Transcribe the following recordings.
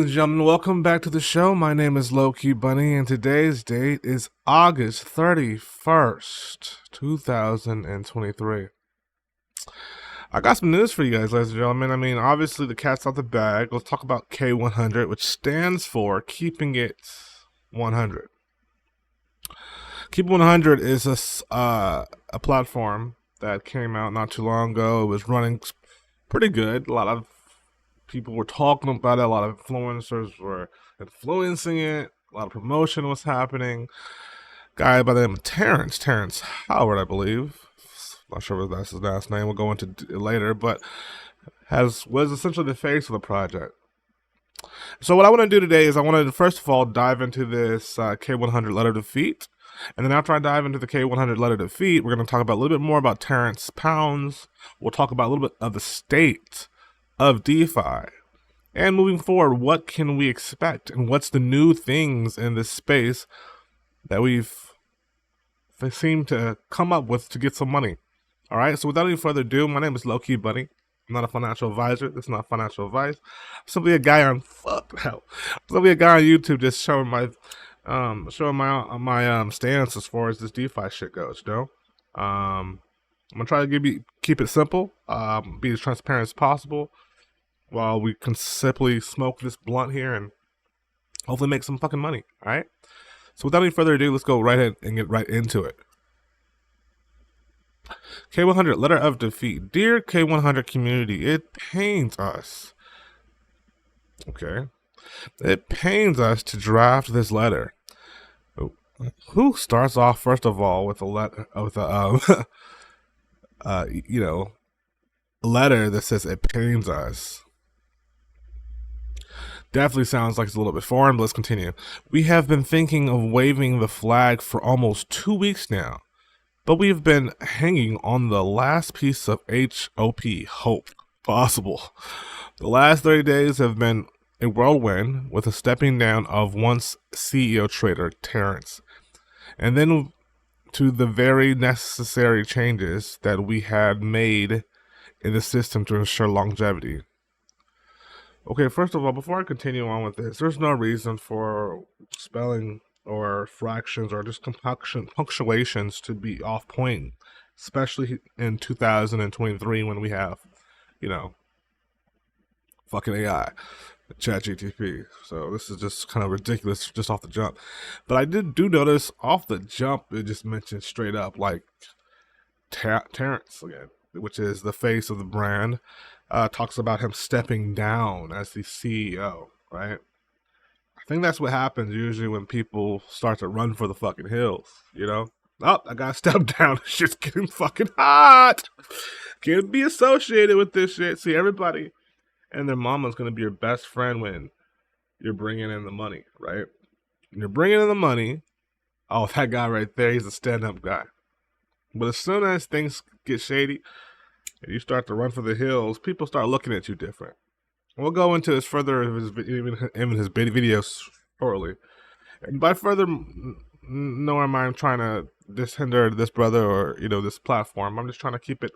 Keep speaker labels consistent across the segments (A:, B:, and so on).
A: Ladies and gentlemen, welcome back to the show. My name is Low-Key Bunny, and today's date is August 31st, 2023. I got some news for you guys, ladies and gentlemen. I mean, obviously, the cat's out the bag. Let's talk about K100, which stands for Keeping It 100. Keep 100 is a platform that came out not too long ago. It was running pretty good. A lot of people were talking about it. A lot of influencers were influencing it. A lot of promotion was happening. Guy by the name of Terrence Howard, I believe. Not sure if that's his last name. We'll go into it later, but was essentially the face of the project. So what I want to do today is I want to first of all dive into this K100 letter defeat. And then after I dive into the K100 letter defeat, we're going to talk about a little bit more about Terrence Pounds. We'll talk about a little bit of the state of DeFi. And moving forward, what can we expect? And what's the new things in this space that they seem to come up with to get some money? All right, so without any further ado, my name is Low-Key Bunny. I'm not a financial advisor. This is not financial advice. I'm simply a guy on YouTube just showing my stance as far as this DeFi shit goes. You know, I'm gonna try to keep it simple, be as transparent as possible, while we can simply smoke this blunt here and hopefully make some fucking money. All right. So without any further ado, let's go right ahead and get right into it. K100 letter of defeat. Dear K100 community, it pains us. Okay. It pains us to draft this letter. Who starts off first of all with a letter with a letter that says it pains us? Definitely sounds like it's a little bit foreign, but let's continue. We have been thinking of waving the flag for almost 2 weeks now, but we have been hanging on the last piece of hope possible. The last 30 days have been a whirlwind with a stepping down of once CEO trader Terrence, and then to the very necessary changes that we had made in the system to ensure longevity. Okay, first of all, before I continue on with this, there's no reason for spelling or fractions or just punctuations to be off point, especially in 2023 when we have, fucking AI, ChatGPT. So this is just kind of ridiculous just off the jump. But I do notice off the jump, it just mentioned straight up like Terrence again, which is the face of the brand. Talks about him stepping down as the CEO, right? I think that's what happens usually when people start to run for the fucking hills, Oh, I gotta step down. Shit's getting fucking hot. Can't be associated with this shit. See, everybody and their mama's gonna be your best friend when you're bringing in the money, right? When you're bringing in the money, oh, that guy right there, he's a stand-up guy. But as soon as things get shady, and you start to run for the hills, people start looking at you different. We'll go into this further in his videos shortly. And by further, nor am I trying to hinder this brother or, this platform. I'm just trying to keep it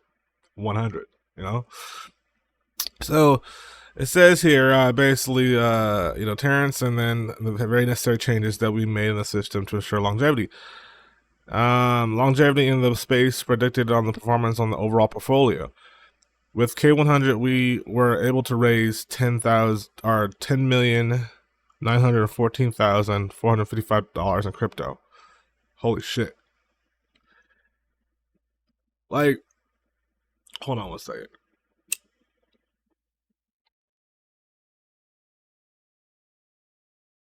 A: 100, So it says here, basically, Terrence and then the very necessary changes that we made in the system to ensure longevity. Longevity in the space predicted on the performance on the overall portfolio. With K100, we were able to raise $10,914,455 in crypto. Holy shit! Like, hold on one second.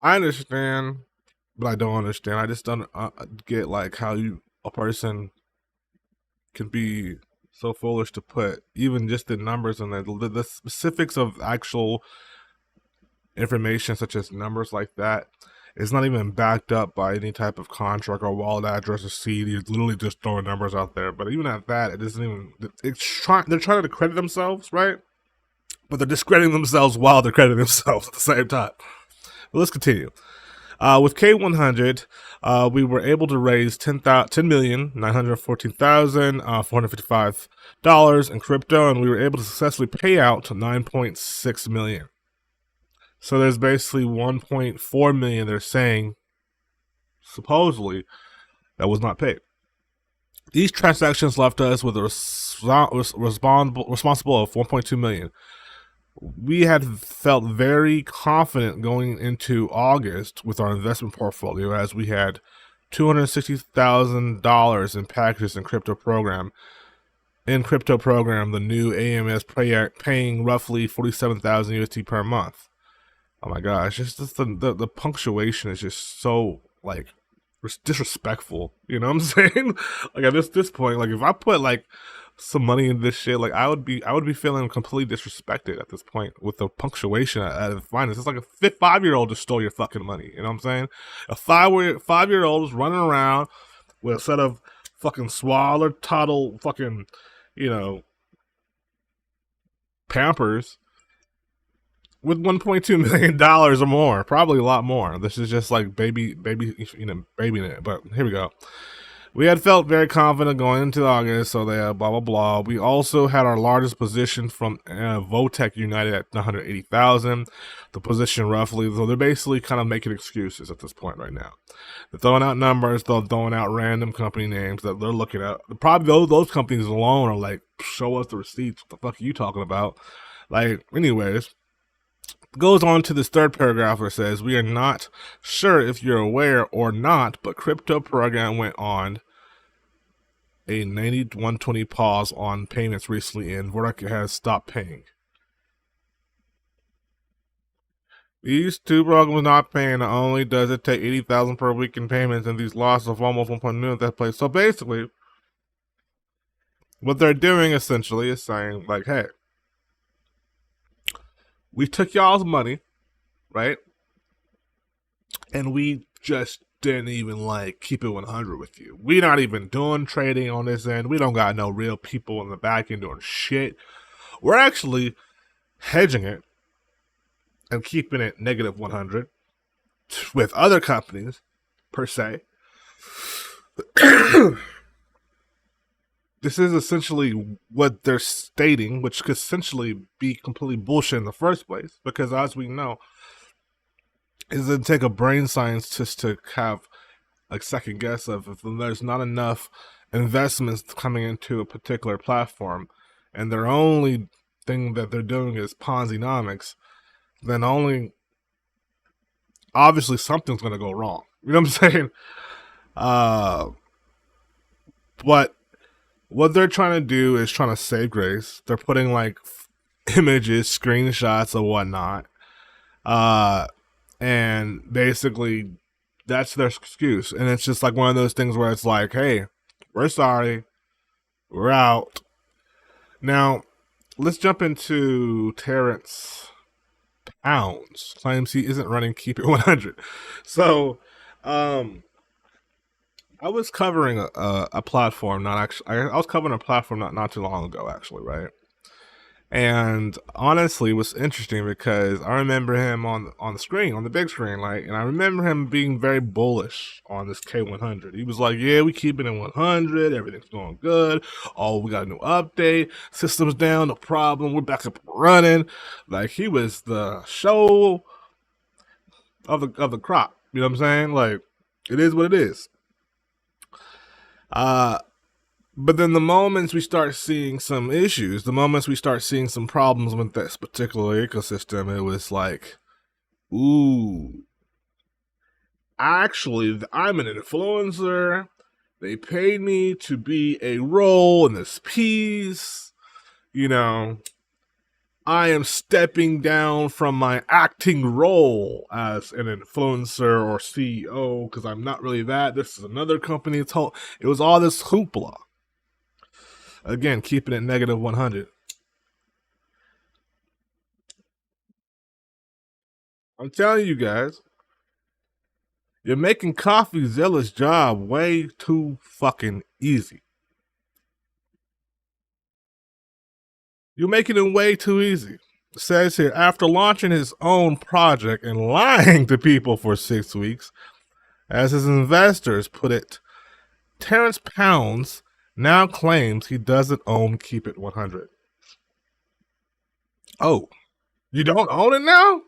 A: I understand, but I don't understand. I just don't get like how a person can be so foolish to put even just the numbers and the specifics of actual information, such as numbers like that, is not even backed up by any type of contract or wallet address or seed. You're literally just throwing numbers out there. But even at that, it isn't even. They're trying to credit themselves, right? But they're discrediting themselves while they're crediting themselves at the same time. But let's continue. With K100, we were able to raise $10,914,455 in crypto, and we were able to successfully pay out to $9.6 million. So there's basically 1.4 million they're saying supposedly that was not paid. These transactions left us with a responsible of 1.2 million. We had felt very confident going into August with our investment portfolio, as we had $260,000 in packages in crypto program. In crypto program, the new AMS paying roughly 47,000 USD per month. Oh my gosh, just the punctuation is just so like disrespectful. You know what I'm saying? Like at this point, like if I put like some money in this shit, like I would be feeling completely disrespected at this point with the punctuation at the finest. It's like a 5-year-old just stole your fucking money. You know what I'm saying? A 5-year-old is running around with a set of fucking swaller toddle fucking, you know, Pampers with $1.2 million or more, probably a lot more. This is just like babying it. But here we go. We had felt very confident going into August, so they blah blah blah. We also had our largest position from Votech United at 180,000. The position roughly, so they're basically kind of making excuses at this point right now. They're throwing out numbers, they're throwing out random company names that they're looking at. Probably those companies alone are like, show us the receipts. What the fuck are you talking about? Like, anyways. Goes on to this third paragraph where it says, we are not sure if you're aware or not, but crypto program went on a 9120 pause on payments recently, and Vortex has stopped paying. These two programs not paying, not only does it take 80,000 per week in payments and these losses of almost 1.2 million at that place. So basically, what they're doing essentially is saying, like, hey, we took y'all's money, right? And we just didn't even like keep it 100 with you. We not even doing trading on this end. We don't got no real people in the back end doing shit. We're actually hedging it and keeping it negative 100 with other companies per se. This is essentially what they're stating, which could essentially be completely bullshit in the first place, because as we know, it doesn't take a brain scientist to have a second guess of if there's not enough investments coming into a particular platform and their only thing that they're doing is Ponzi-nomics, then only obviously something's going to go wrong. You know what I'm saying? But what they're trying to do is trying to save grace. They're putting like images, screenshots, or whatnot. And basically that's their excuse. And it's just like one of those things where it's like, hey, we're sorry, we're out. Now, let's jump into Terrence Pounds. Claims he isn't running Keep It 100. So, I was covering a platform, not actually. I was covering a platform not too long ago, actually, right? And honestly, it was interesting because I remember him on the screen, on the big screen, like, and I remember him being very bullish on this K100. He was like, "Yeah, we keep it in 100. Everything's going good. Oh, we got a new update. Systems down, no problem. We're back up and running." Like he was the show of the crop. You know what I'm saying? Like, it is what it is. Uh, but then the moments we start seeing some issues, the moments we start seeing some problems with this particular ecosystem, it was like, ooh, actually, I'm an influencer. They paid me to be a role in this piece. You know, I am stepping down from my acting role as an influencer or CEO because I'm not really that. This is another company. It was all this hoopla. Again, keeping it negative 100. I'm telling you guys, you're making CoffeeZilla's job way too fucking easy. You're making it way too easy. It says here, after launching his own project and lying to people for 6 weeks, as his investors put it, Terrence Pounds now claims he doesn't own Keep It 100. Oh, you don't own it now?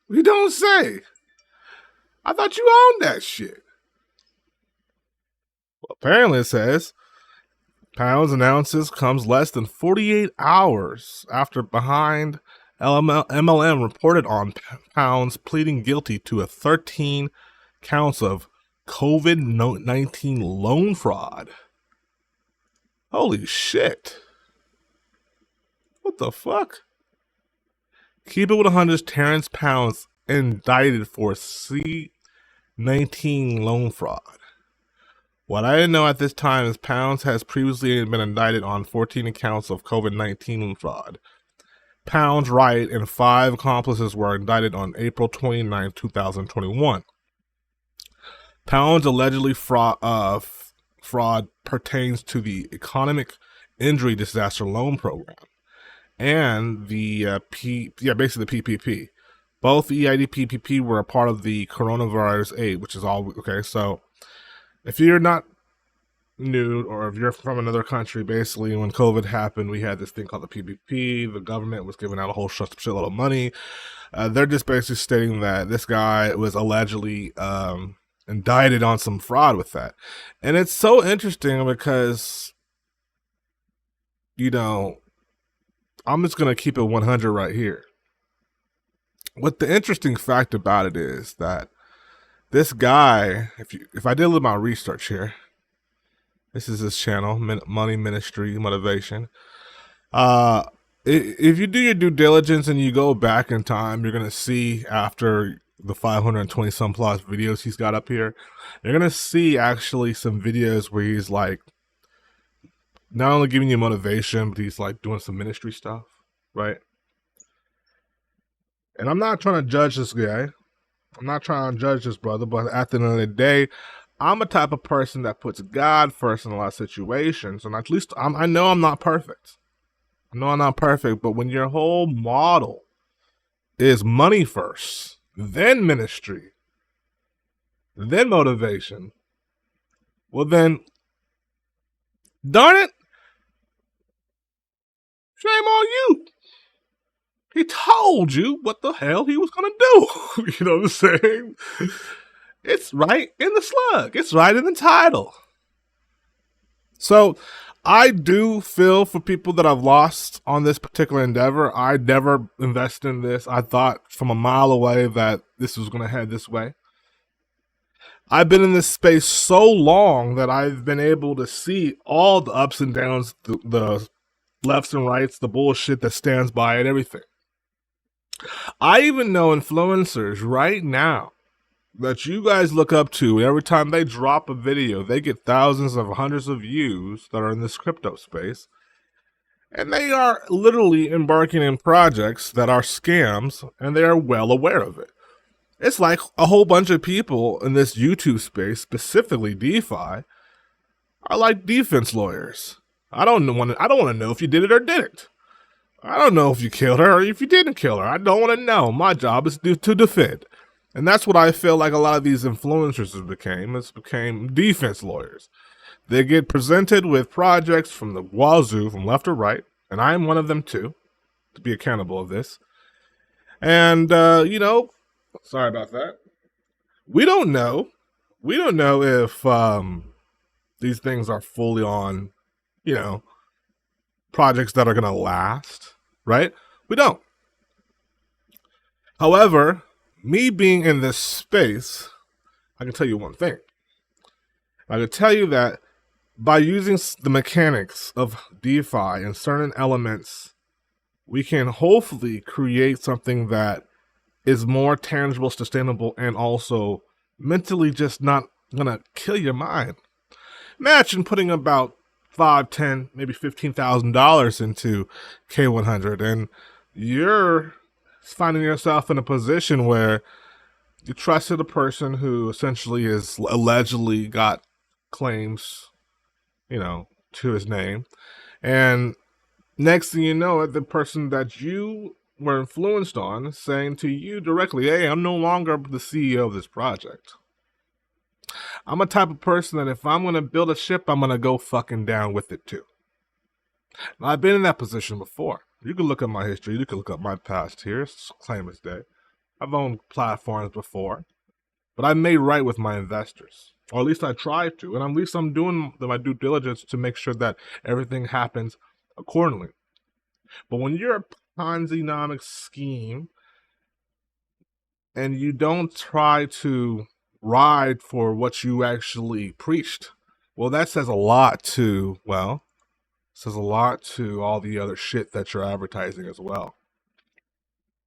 A: You don't say. I thought you owned that shit. Well, apparently it says Pounds announces comes less than 48 hours after behind MLM reported on Pounds pleading guilty to 13 counts of COVID-19 loan fraud. Holy shit. What the fuck? Keep It With 100's Terrence Pounds indicted for C-19 loan fraud. What I didn't know at this time is Pounds has previously been indicted on 14 accounts of COVID-19 fraud. Pounds, Wright, and 5 accomplices were indicted on April 29, 2021. Pounds' allegedly fraud pertains to the Economic Injury Disaster Loan Program and the basically the PPP. Both EID PPP were a part of the coronavirus aid, which is all okay. So if you're not new or if you're from another country, basically when COVID happened, we had this thing called the PPP. The government was giving out a whole shitload of money. They're just basically stating that this guy was allegedly indicted on some fraud with that. And it's so interesting because, you know, I'm just going to keep it 100 right here. What the interesting fact about it is that this guy, if I did a little bit of research here, this is his channel, Money Ministry Motivation. If you do your due diligence and you go back in time, you're going to see after the 520 some plus videos he's got up here, you're going to see actually some videos where he's like not only giving you motivation, but he's like doing some ministry stuff, right? And I'm not trying to judge this guy. I'm not trying to judge this brother, but at the end of the day, I'm a type of person that puts God first in a lot of situations. And at least I know I'm not perfect. I know I'm not perfect, but when your whole model is money first, then ministry, then motivation, well then, darn it, shame on you. He told you what the hell he was going to do. You know what I'm saying? It's right in the slug. It's right in the title. So I do feel for people that I've lost on this particular endeavor. I never invested in this. I thought from a mile away that this was going to head this way. I've been in this space so long that I've been able to see all the ups and downs, the lefts and rights, the bullshit that stands by it, everything. I even know influencers right now that you guys look up to. Every time they drop a video, they get thousands of hundreds of views that are in this crypto space. And they are literally embarking in projects that are scams, and they are well aware of it. It's like a whole bunch of people in this YouTube space, specifically DeFi, are like defense lawyers. I don't want to know if you did it or didn't. I don't know if you killed her or if you didn't kill her. I don't want to know. My job is to defend. And that's what I feel like a lot of these influencers became defense lawyers. They get presented with projects from the wazoo, from left or right, and I am one of them too, to be accountable of this. And, you know, sorry about that. We don't know. We don't know if these things are fully on, you know, projects that are going to last, right? We don't. However, me being in this space, I can tell you one thing. I can tell you that by using the mechanics of DeFi and certain elements, we can hopefully create something that is more tangible, sustainable, and also mentally just not going to kill your mind. Imagine putting about $5, $10, maybe $15,000 into K100, and you're finding yourself in a position where you trusted a person who essentially is allegedly got claims, you know, to his name, and next thing you know, the person that you were influenced on saying to you directly, "Hey, I'm no longer the CEO of this project." I'm a type of person that if I'm going to build a ship, I'm going to go fucking down with it too. Now, I've been in that position before. You can look at my history. You can look up my past here. It's claim as day. I've owned platforms before, but I made right with my investors, or at least I try to, and at least I'm doing my due diligence to make sure that everything happens accordingly. But when you're a Ponzi-nomic scheme and you don't try to ride for what you actually preached, well, that says a lot to, says a lot to all the other shit that you're advertising as well.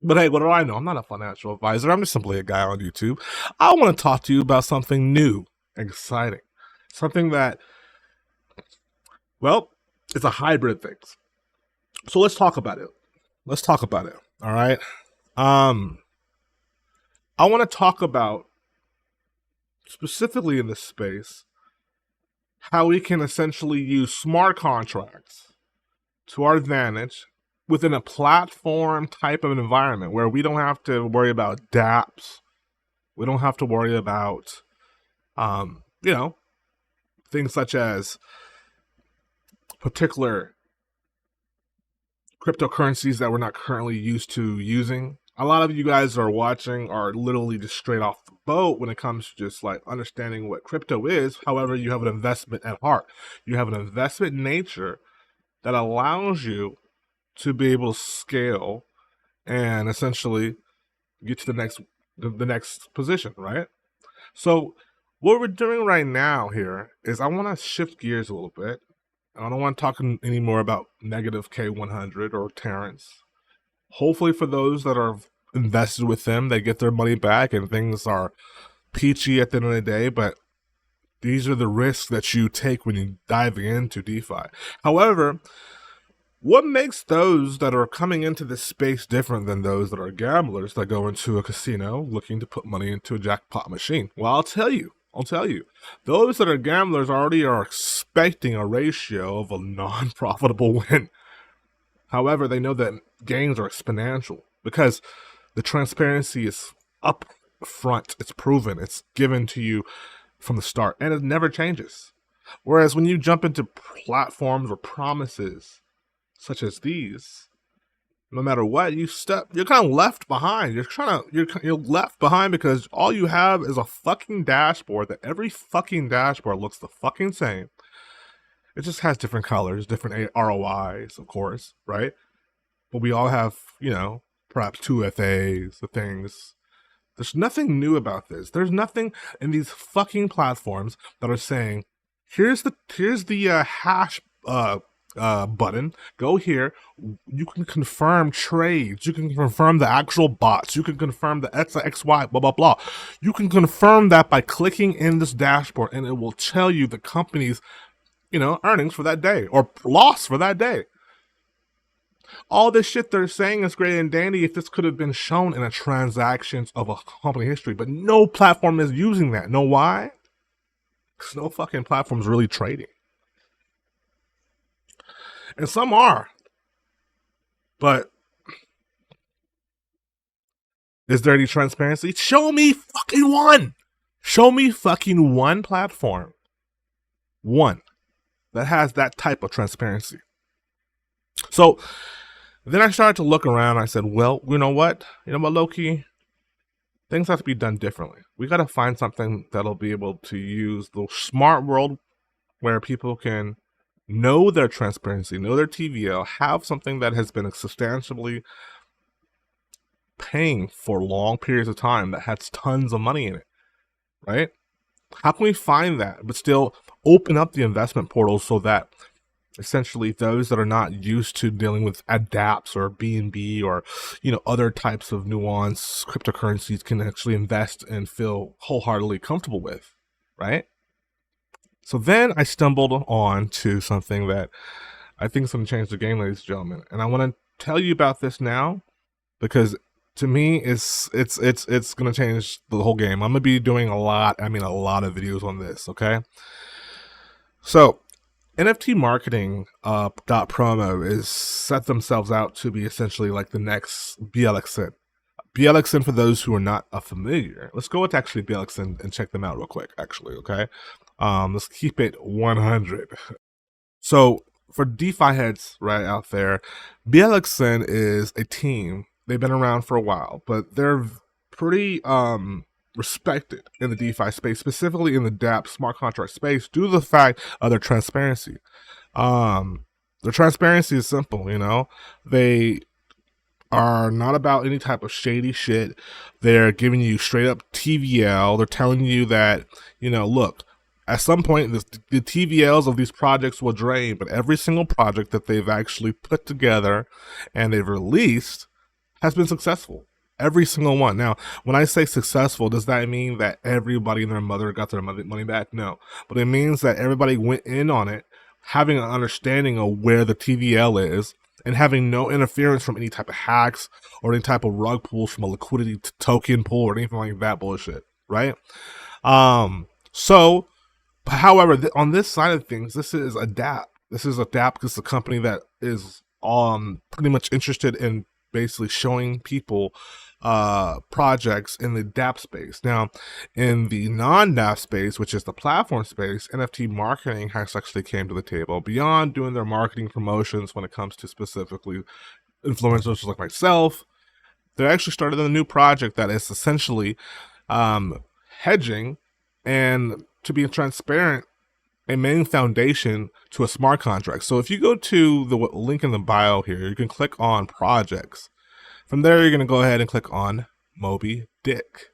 A: But hey, what do I know? I'm not a financial advisor. I'm just simply a guy on YouTube. I want to talk to you about something new, exciting, something that, well, it's a hybrid thing. So let's talk about it. Let's talk about it. All right. I want to talk about specifically in this space how we can essentially use smart contracts to our advantage within a platform type of environment where we don't have to worry about dApps. We don't have to worry about, things such as particular cryptocurrencies that we're not currently used to using. A lot of you guys are watching are literally just straight off the boat when it comes to just like understanding what crypto is. However, you have an investment at heart. You have an investment nature that allows you to be able to scale and essentially get to the next position, right? So what we're doing right now here is I want to shift gears a little bit. I don't want to talk anymore about negative K100 or Terrence. Hopefully for those that are invested with them, they get their money back and things are peachy at the end of the day, but these are the risks that you take when you dive into DeFi. However, what makes those that are coming into this space different than those that are gamblers that go into a casino looking to put money into a jackpot machine? Well, I'll tell you. Those that are gamblers already are expecting a ratio of a non-profitable win. However, they know that gains are exponential because the transparency is up front. It's proven. It's given to you from the start, and it never changes. Whereas when you jump into platforms or promises such as these, no matter what you step, you're kind of left behind. You're left behind because all you have is a fucking dashboard that every fucking dashboard looks the fucking same. It just has different colors, different ROIs, of course, right? But we all have, perhaps 2 FAs, the things. There's nothing new about this. There's nothing in these fucking platforms that are saying, here's the hash button. Go here. You can confirm trades. You can confirm the actual bots. You can confirm the XY, blah, blah, blah. You can confirm that by clicking in this dashboard, and it will tell you the company's earnings for that day or loss for that day. All this shit they're saying is great and dandy if this could have been shown in a transactions of a company history, but no platform is using that. Know why? Because no fucking platform's really trading. And some are. But is there any transparency? Show me fucking one. Show me fucking one platform. One that has that type of transparency. So then I started to look around. I said, well, you know what, Loki? Things have to be done differently. We got to find something that'll be able to use the smart world where people can know their transparency, know their TVL, have something that has been substantially paying for long periods of time that has tons of money in it, right? How can we find that, but still open up the investment portal so that essentially those that are not used to dealing with dApps or BNB or, other types of nuanced cryptocurrencies can actually invest and feel wholeheartedly comfortable with, right? So then I stumbled on to something that I think is going to change the game, ladies and gentlemen. And I want to tell you about this now because to me, it's going to change the whole game. I'm going to be doing a lot of videos on this, okay? So NFT marketing .promo is set themselves out to be essentially like the next BLXN. BLXN, for those who are not familiar, let's go with actually BLXN and check them out real quick, actually, okay? Let's keep it 100. So for DeFi heads right out there, BLXN is a team. They've been around for a while, but they're pretty respected in the DeFi space, specifically in the dApp smart contract space, due to the fact of their transparency. The transparency is simple, you know. They are not about any type of shady shit. They're giving you straight up TVL. They're telling you that, you know, look, at some point the TVLs of these projects will drain, but every single project that they've actually put together and they've released has been successful. Every single one. Now, when I say successful, does that mean that everybody and their mother got their money back? No. But it means that everybody went in on it having an understanding of where the TVL is and having no interference from any type of hacks or any type of rug pulls from a liquidity token pool or anything like that bullshit, right? So, however, on this side of things, this is Adapt. This is Adapt because it's a company that is pretty much interested in basically showing people projects in the dApp space. Now, in the non-dApp space, which is the platform space, NFT marketing has actually came to the table. Beyond doing their marketing promotions when it comes to specifically influencers like myself, they actually started a new project that is essentially hedging and, to be transparent, a main foundation to a smart contract. So if you go to the link in the bio here, you can click on projects. From there, you're going to go ahead and click on Moby Dick.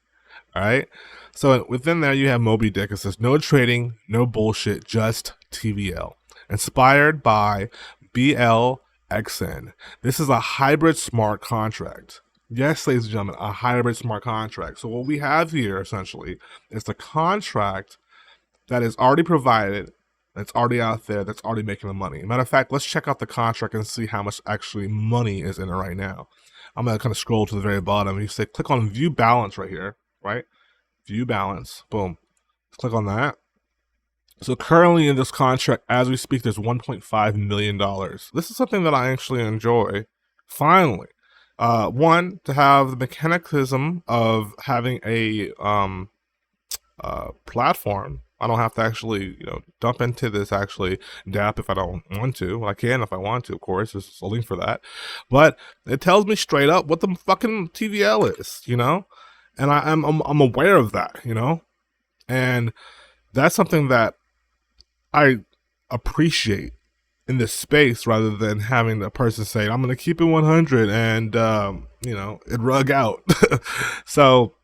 A: All right. So within there, you have Moby Dick. It says no trading, no bullshit, just TVL. Inspired by BLXN. This is a hybrid smart contract. Yes, ladies and gentlemen, a hybrid smart contract. So what we have here essentially is the contract that is already provided, that's already out there, that's already making the money. Matter of fact, let's check out the contract and see how much actually money is in it right now. I'm going to kind of scroll to the very bottom. You say click on view balance right here, right? View balance. Boom. Let's click on that. So currently in this contract, as we speak, there's $1.5 million. This is something that I actually enjoy. Finally. One, to have the mechanism of having a platform. I don't have to actually, you know, dump into this actually dApp if I don't want to. I can if I want to, of course. There's a link for that. But it tells me straight up what the fucking TVL is, you know? And I'm aware of that, you know? And that's something that I appreciate in this space, rather than having the person say, I'm going to keep it 100 and, you know, it rug out. So,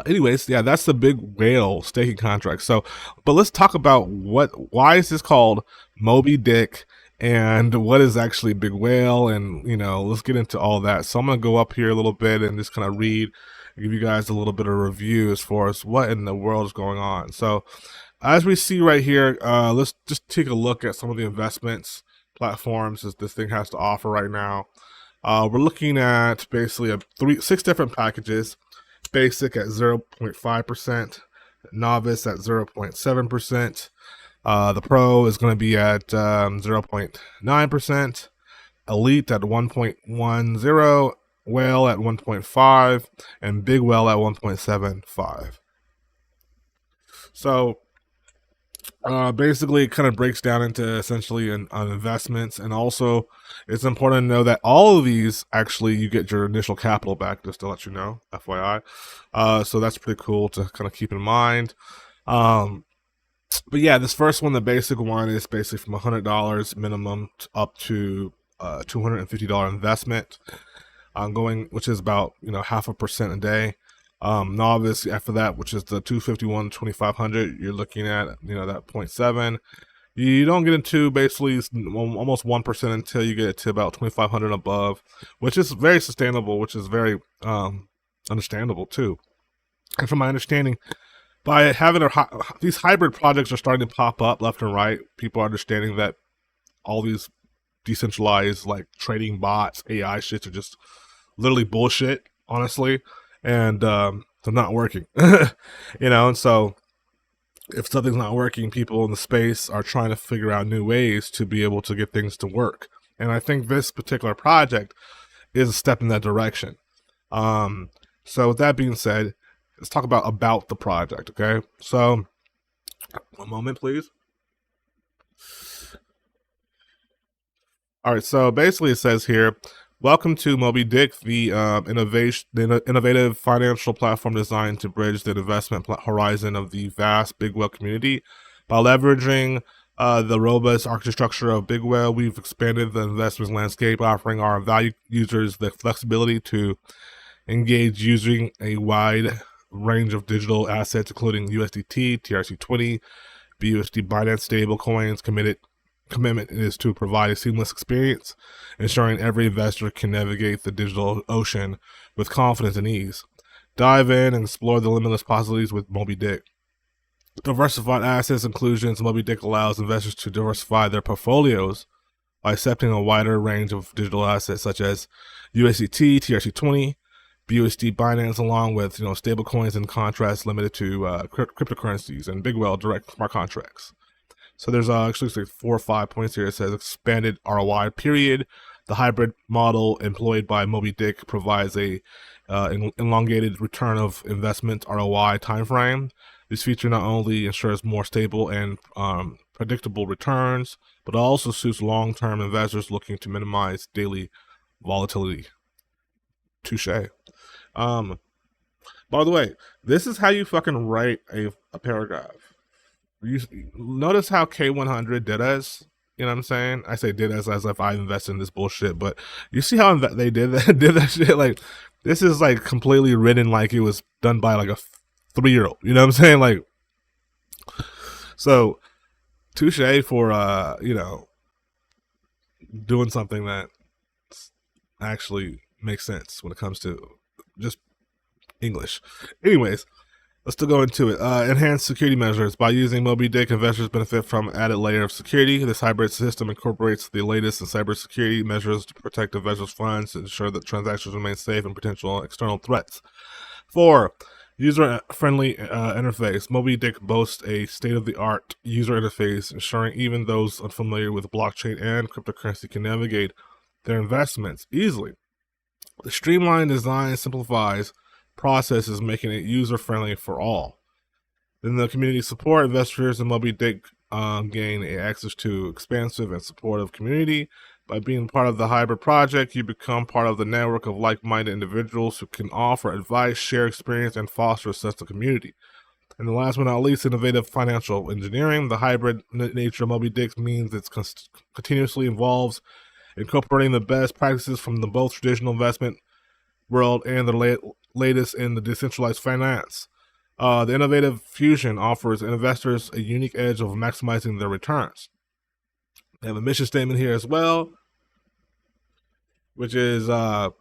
A: anyways, yeah, that's the big whale staking contract. So, but let's talk about why is this called Moby Dick and what is actually big whale, and, you know, let's get into all that. So I'm going to go up here a little bit and just kind of read, give you guys a little bit of review as far as what in the world is going on. So as we see right here, let's just take a look at some of the investments platforms that this thing has to offer right now. We're looking at basically 6 different packages. Basic at 0.5%, novice at 0.7%, the pro is going to be at 0.9%, elite at 1.10, whale at 1.5, and big whale at 1.75. So basically it kind of breaks down into essentially on investments, and also it's important to know that all of these actually you get your initial capital back, just to let you know, FYI. So that's pretty cool to kind of keep in mind. But yeah, this first one, the basic one, is basically from $100 minimum up to $250 investment, which is about, you know, 0.5% a day. Novice after that, which is the 251 2500, you're looking at, you know, that 0.7. You don't get into basically almost 1% until you get to about 2500 above, which is very sustainable, which is very understandable too. And from my understanding, by having these hybrid projects are starting to pop up left and right, people are understanding that all these decentralized like trading bots, AI shits are just literally bullshit, honestly. And they're not working, you know. And so if something's not working, people in the space are trying to figure out new ways to be able to get things to work. And I think this particular project is a step in that direction. So with that being said, let's talk about the project. Okay, so one moment, please. All right, so basically it says here, Welcome to Moby Dick, the innovative financial platform designed to bridge the investment horizon of the vast Big Whale community. By leveraging the robust architecture of Big Whale, we've expanded the investment landscape, offering our value users the flexibility to engage using a wide range of digital assets, including USDT, TRC20, BUSD Binance stablecoins. Commitment is to provide a seamless experience, ensuring every investor can navigate the digital ocean with confidence and ease. Dive in and explore the limitless possibilities with Moby Dick. Diversified assets inclusions. Moby Dick allows investors to diversify their portfolios by accepting a wider range of digital assets such as USDT, TRC20, BUSD Binance, along with stablecoins and contracts limited to cryptocurrencies and Big Whale direct smart contracts. So there's actually 4 or 5 points here. It says expanded ROI period. The hybrid model employed by Moby Dick provides a elongated return of investment ROI timeframe. This feature not only ensures more stable and predictable returns, but also suits long-term investors looking to minimize daily volatility. Touche. By the way, this is how you fucking write a paragraph. You notice how K100 did as, you know what I'm saying? I say did as if I invested in this bullshit, but you see how they did that shit? Like, this is like completely written like it was done by like a 3-year-old, you know what I'm saying? Like, so touche for doing something that actually makes sense when it comes to just English. Anyways, let's still go into it. Enhanced security measures. By using Moby Dick, investors benefit from an added layer of security. This hybrid system incorporates the latest in cybersecurity measures to protect investors' funds and ensure that transactions remain safe from potential external threats. 4. User-friendly interface. Moby Dick boasts a state-of-the-art user interface, ensuring even those unfamiliar with blockchain and cryptocurrency can navigate their investments easily. The streamlined design simplifies processes, making it user-friendly for all. Then the community support. Investors in Moby Dick gain access to expansive and supportive community. By being part of the hybrid project, you become part of the network of like-minded individuals who can offer advice, share experience, and foster a sense of community. And the last but not least, innovative financial engineering. The hybrid nature of Moby Dick means it continuously evolves, incorporating the best practices from both traditional investment world and the latest in the decentralized finance. The innovative fusion offers investors a unique edge of maximizing their returns. They have a mission statement here as well, which is at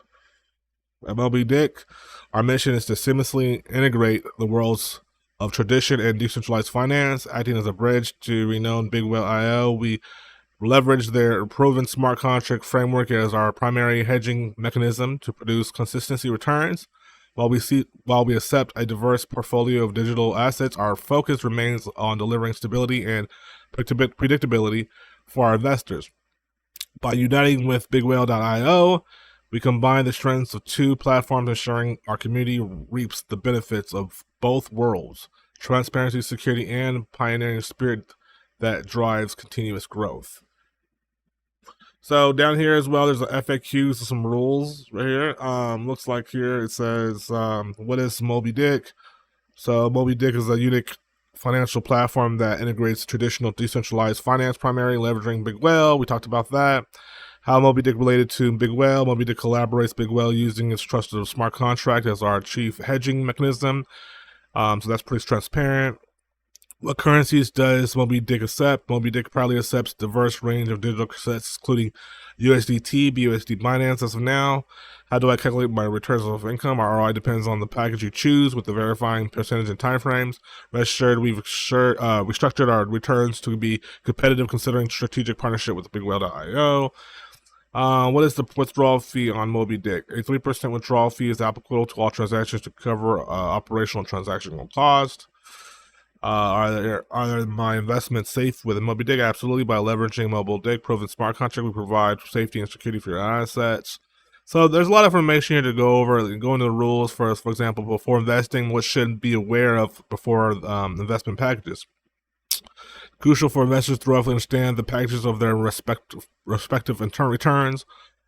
A: Moby Dick, our mission is to seamlessly integrate the worlds of tradition and decentralized finance, acting as a bridge to renowned Big Whale IO. We leverage their proven smart contract framework as our primary hedging mechanism to produce consistency returns. While we accept a diverse portfolio of digital assets, our focus remains on delivering stability and predictability for our investors. By uniting with BigWhale.io, we combine the strengths of 2 platforms, ensuring our community reaps the benefits of both worlds: transparency, security, and pioneering spirit that drives continuous growth. So down here as well, there's the FAQs and some rules right here. Looks like here it says, what is Moby Dick? So Moby Dick is a unique financial platform that integrates traditional decentralized finance, primarily leveraging Big Whale. We talked about that. How Moby Dick related to Big Whale. Moby Dick collaborates Big Whale using its trusted smart contract as our chief hedging mechanism. So that's pretty transparent. What currencies does Moby Dick accept? Moby Dick proudly accepts a diverse range of digital assets, including USDT, BUSD Binance as of now. How do I calculate my returns of income? Our ROI depends on the package you choose with the verifying percentage and timeframes. Rest assured, we structured our returns to be competitive considering strategic partnership with BigWhale.io. What is the withdrawal fee on Moby Dick? A 3% withdrawal fee is applicable to all transactions to cover operational and transactional cost. Are my investments safe with Moby Dick? Absolutely. By leveraging Moby Dick proven smart contract, we provide safety and security for your assets. So there's a lot of information here to go over. Go into the rules for example, before investing, what should be aware of before investment packages. Crucial for investors to roughly understand the packages of their respective returns.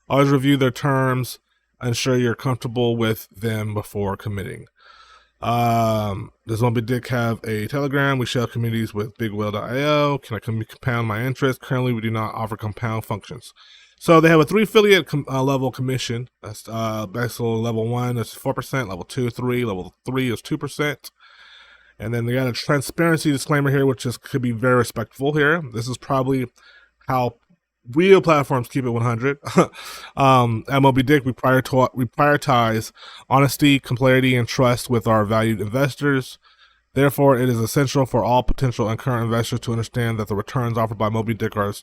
A: Always review their terms, ensure you're comfortable with them before committing. Does Moby Dick have a Telegram? We share communities with BigWhale.io. Can I compound my interest? Currently, we do not offer compound functions. So they have a 3 affiliate level commission. That's basically level 1 is 4%, level 2, 3, level 3 is 2%. And then they got a transparency disclaimer here, which could be very respectful here. This is probably how real platforms keep it 100. At Moby Dick, we prioritize honesty, clarity, and trust with our valued investors. Therefore, it is essential for all potential and current investors to understand that the returns offered by Moby Dick are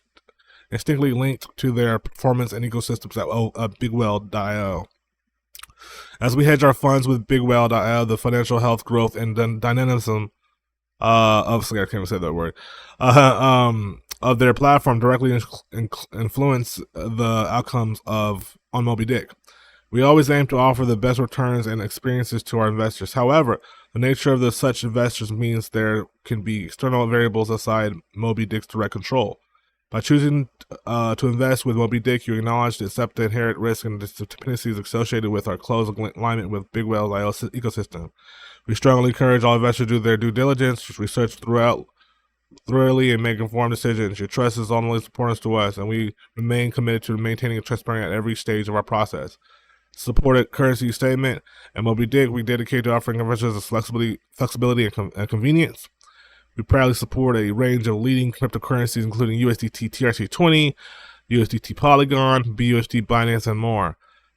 A: distinctly linked to their performance and ecosystems at BigWhale.io. As we hedge our funds with BigWhale.io, the financial health, growth, and dynamism I can't even say that word, of their platform directly influence the outcomes on Moby Dick. We always aim to offer the best returns and experiences to our investors. However, the nature of such investors means there can be external variables outside Moby Dick's direct control. By choosing to invest with Moby Dick, you acknowledge to accept the inherent risk and dependencies associated with our close alignment with Big Whale's ecosystem. We strongly encourage all investors to do their due diligence, research thoroughly, and make informed decisions. Your trust is ultimately important to us, and we remain committed to maintaining transparency at every stage of our process. Supported currency statement. At Moby Dick, we dedicate to offering investors flexibility and convenience. We proudly support a range of leading cryptocurrencies, including USDT TRC20, USDT Polygon, BUSD, Binance, and more.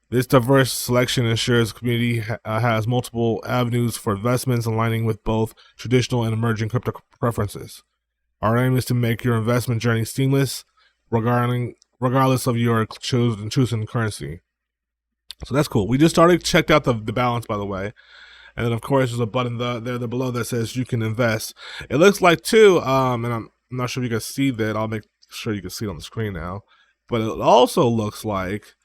A: This diverse selection ensures the community has multiple avenues for investments, aligning with both traditional and emerging crypto preferences. Our aim is to make your investment journey seamless, regardless of your chosen currency. So that's cool. We just checked out the balance, by the way. And then, of course, there's a button there below that says you can invest. It looks like, too, and I'm not sure if you can see that. I'll make sure you can see it on the screen now. But it also looks like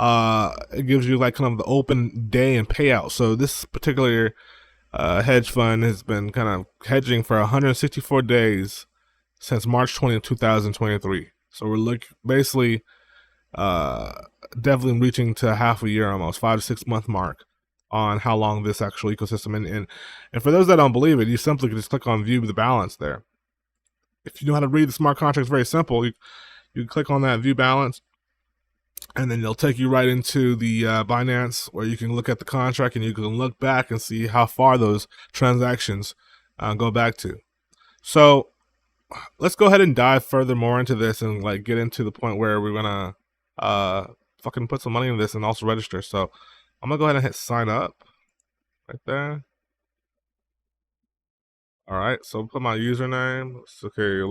A: it gives you like kind of the open day and payout. So this particular hedge fund has been kind of hedging for 164 days since March 20th, 2023. So we're basically definitely reaching to half a year, almost 5 to 6 month mark on how long this actual ecosystem. And for those that don't believe it, you simply can just click on view the balance there. If you know how to read the smart contracts, very simple. You click on that view balance, and then it'll take you right into the Binance, where you can look at the contract and you can look back and see how far those transactions go back to. So let's go ahead and dive further more into this and like get into the point where we're gonna fucking put some money in this and also register. So I'm gonna go ahead and hit sign up right there. All right, so put my username. It's okay,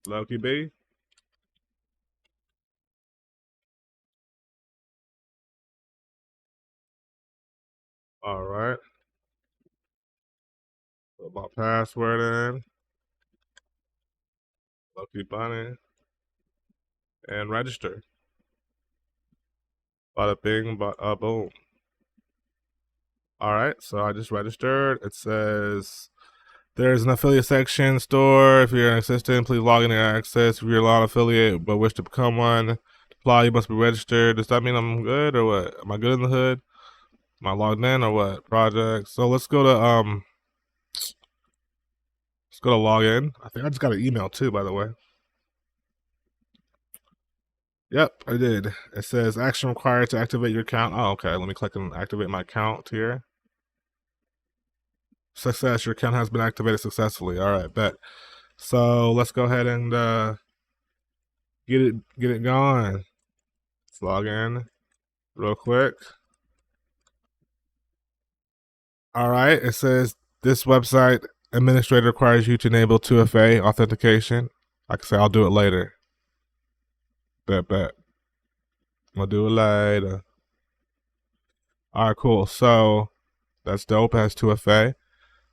A: Loki B. All right. Put my password in. Loki Bunny. And register. Bada bing, boom. All right, so I just registered. It says there's an affiliate section store. If you're an assistant, please log in to access. If you're a non-affiliate but wish to become one, to apply, you must be registered. Does that mean I'm good or what? Am I good in the hood? Am I logged in or what? Projects. So let's go to login. I think I just got an email too, by the way. Yep, I did. It says action required to activate your account. Oh, okay. Let me click and activate my account here. Success. Your account has been activated successfully. All right, bet. So let's go ahead and get it going. Let's log in real quick. All right. It says this website administrator requires you to enable 2FA authentication. Like I say, I'll do it later. Bet. I'll do it later. All right, cool. So that's dope. It has 2FA.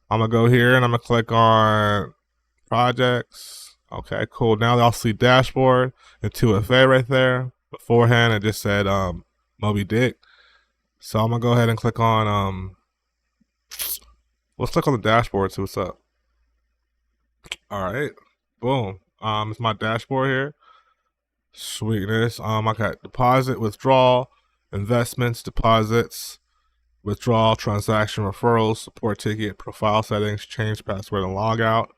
A: I'm gonna go here and I'm gonna click on projects. Okay, cool. Now I'll see dashboard and 2FA right there. Beforehand, it just said Moby Dick. So I'm gonna go ahead and click on let's click on the dashboard, see what's up. All right, boom. It's my dashboard here. Sweetness. I got deposit, withdrawal, investments, deposits, withdrawal, transaction, referrals, support ticket, profile settings, change password, and log out.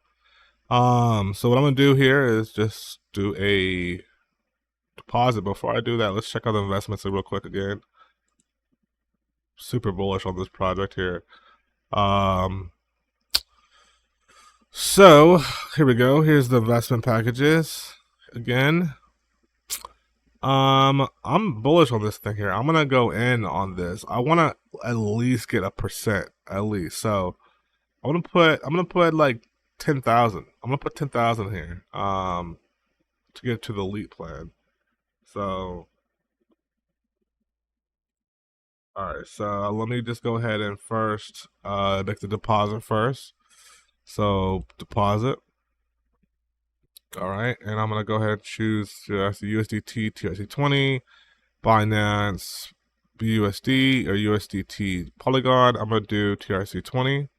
A: So what I'm gonna do here is just do a deposit. Before I do that, let's check out the investments real quick again. Super bullish on this project here. So here we go. Here's the investment packages again. I'm bullish on this thing here. I'm gonna go in on this. I wanna at least get a percent, at least. So I'm gonna put like 10,000. I'm gonna put 10,000 here. To get to the elite plan. So all right, so let me just go ahead and first make the deposit first. So deposit. All right, and I'm gonna go ahead and choose USDT, TRC20, Binance, BUSD, or USDT Polygon. I'm gonna do TRC20.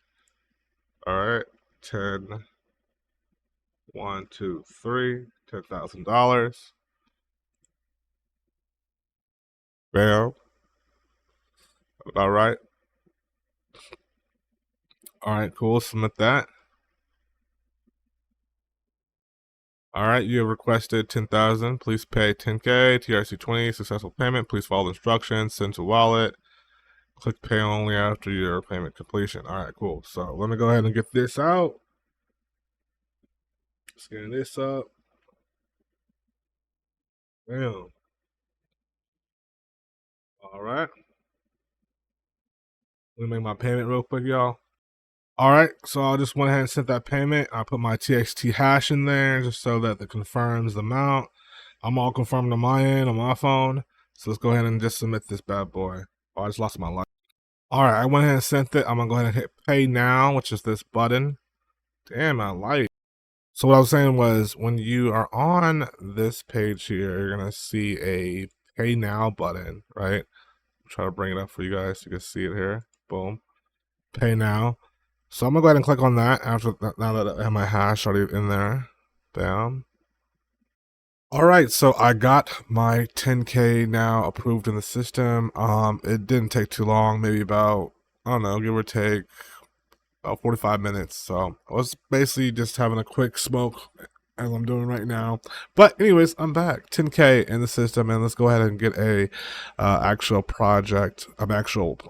A: All right, 10, 1, 2, 3, $10,000. Bam. All right. All right, cool. Submit that. All right, you have requested 10,000. Please pay 10K. TRC20 successful payment. Please follow the instructions. Send to wallet. Click pay only after your payment completion. All right, cool. So let me go ahead and get this out. Scan this up. Bam. All right. Let me make my payment real quick, y'all. All right, so I just went ahead and sent that payment. I put my TXT hash in there just so that it confirms the amount. I'm all confirmed on my end on my phone. So let's go ahead and just submit this bad boy. Oh, I just lost my life. All right, I went ahead and sent it. I'm gonna go ahead and hit pay now, which is this button. Damn, my light. So what I was saying was when you are on this page here, you're gonna see a pay now button, right? Try to bring it up for you guys so you can see it here. Boom. Pay now. So I'm gonna go ahead and click on that after that, now that I have my hash already in there. Bam. All right, so I got my 10K now approved in the system. It didn't take too long, maybe about, I don't know, give or take about 45 minutes. So I was basically just having a quick smoke as I'm doing right now. But anyways, I'm back, 10K in the system, and let's go ahead and get a actual project, an actual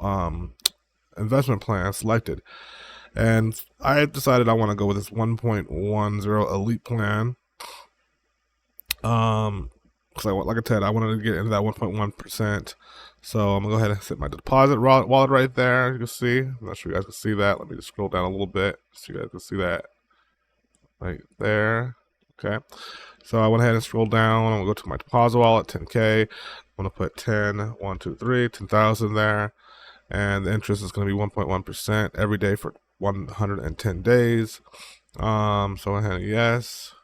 A: investment plan selected. And I decided I want to go with this 1.10 elite plan. Because like I said, I wanted to get into that 1.1%. So I'm gonna go ahead and set my deposit wallet right there. You can see. I'm not sure you guys can see that. Let me just scroll down a little bit so you guys can see that right there. Okay. So I went ahead and scrolled down. I'm gonna go to my deposit wallet, 10K. I'm gonna put 10, 1, 2, 3, 10,000 there, and the interest is gonna be 1.1% every day for 110 days. So I went ahead and yes.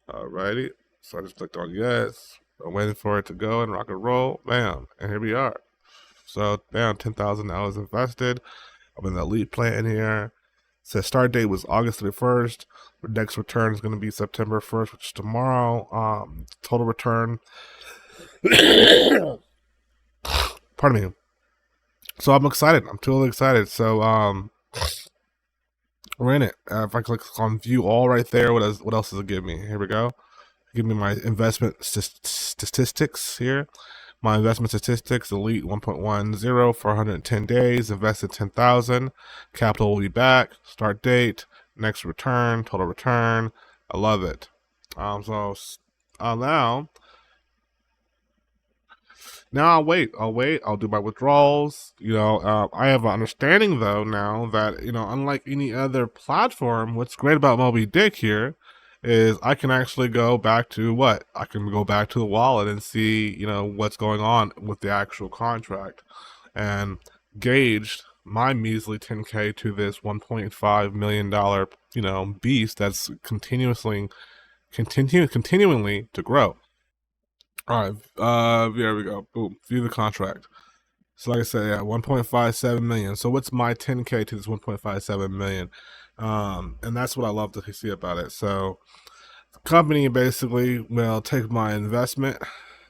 A: Alrighty, so I just clicked on yes. I'm waiting for it to go and rock and roll. Bam, and here we are. So bam, $10,000 invested. I'm in the elite plan here. It says start date was August 31st. The next return is going to be September 1st, which is tomorrow. Total return. Pardon me. So I'm excited. I'm totally excited. So we're in it. If I click on view all right there, what else does it give me? Here we go. Give me my investment statistics here. My investment statistics, elite 1.10 for 110 days, invested 10,000. Capital will be back. Start date, next return, total return. I love it. So now I'll wait. I'll do my withdrawals. I have an understanding though now that unlike any other platform, what's great about Moby Dick here is I can actually go back to I can go back to the wallet and see what's going on with the actual contract, and gauged my measly 10K to this $1.5 million beast that's continuingly to grow. All right, there we go. Boom, view the contract. So like I said, yeah, 1.57 million. So what's my 10K to this 1.57 million? And that's what I love to see about it. So company basically will take my investment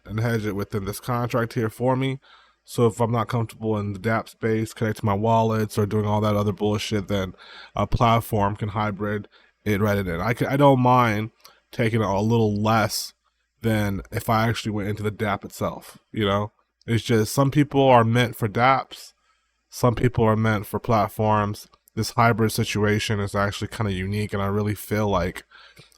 A: and hedge it within this contract here for me. So if I'm not comfortable in the DApp space, connecting my wallets or doing all that other bullshit, then a platform can hybrid it right in. I don't mind taking a little less than if I actually went into the DApp itself. You know, it's just some people are meant for DApps, some people are meant for platforms. This hybrid situation is actually kind of unique, and I really feel like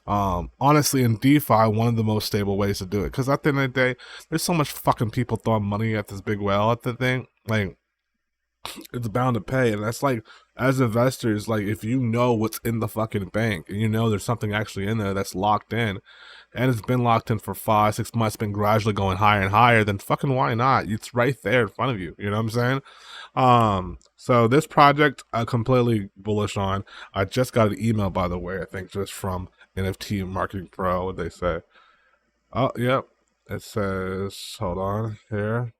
A: honestly, in DeFi, one of the most stable ways to do it. Because at the end of the day, there's so much fucking people throwing money at this big whale at the thing. Like, it's bound to pay. And that's like, as investors, like, if you know what's in the fucking bank and you know there's something actually in there that's locked in, and it's been locked in for 5-6 months, been gradually going higher and higher, then fucking why not? It's right there in front of you. You know what I'm saying? So this project I'm completely bullish on. I just got an email, by the way, I think just from NFT Marketing Pro, what they say. Oh, yep. It says, hold on here.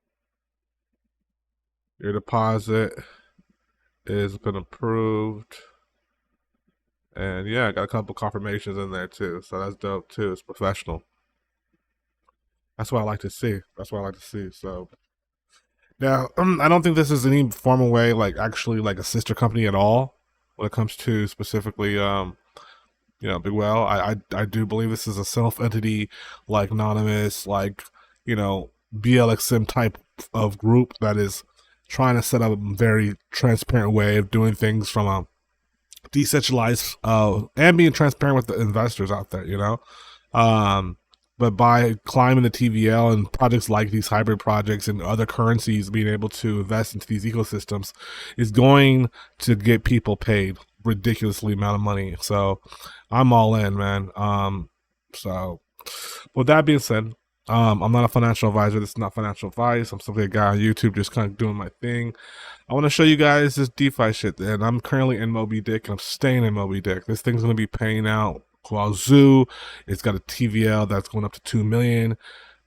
A: Your deposit has been approved. And yeah, I got a couple confirmations in there too. So that's dope too. It's professional. That's what I like to see. That's what I like to see. So now, I don't think this is any formal way, like actually like a sister company at all when it comes to specifically, Big Well. I do believe this is a self entity, like anonymous, like, BLXM type of group that is trying to set up a very transparent way of doing things from a decentralized, and being transparent with the investors out there, but by climbing the TVL and projects like these hybrid projects and other currencies being able to invest into these ecosystems is going to get people paid ridiculously amount of money. So I'm all in, man. So with that being said, I'm not a financial advisor. This is not financial advice. I'm simply a guy on YouTube just kind of doing my thing. I want to show you guys this DeFi shit, and I'm currently in Moby Dick, and I'm staying in Moby Dick. This thing's going to be paying out Wazoo. It's got a TVL that's going up to 2 million.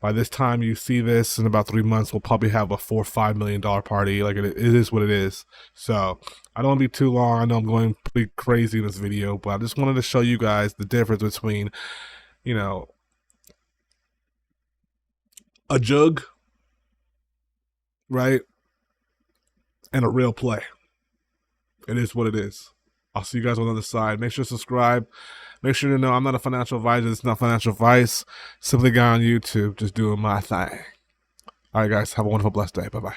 A: By this time you see this, in about 3 months, we'll probably have a $4 or $5 million party. Like, it is what it is. So I don't want to be too long. I know I'm going pretty crazy in this video, but I just wanted to show you guys the difference between, a jug, right, and a real play. It is what it is. I'll see you guys on the other side. Make sure to subscribe. Make sure to know I'm not a financial advisor. It's not financial advice. Simply a guy on YouTube just doing my thing. All right, guys. Have a wonderful, blessed day. Bye-bye.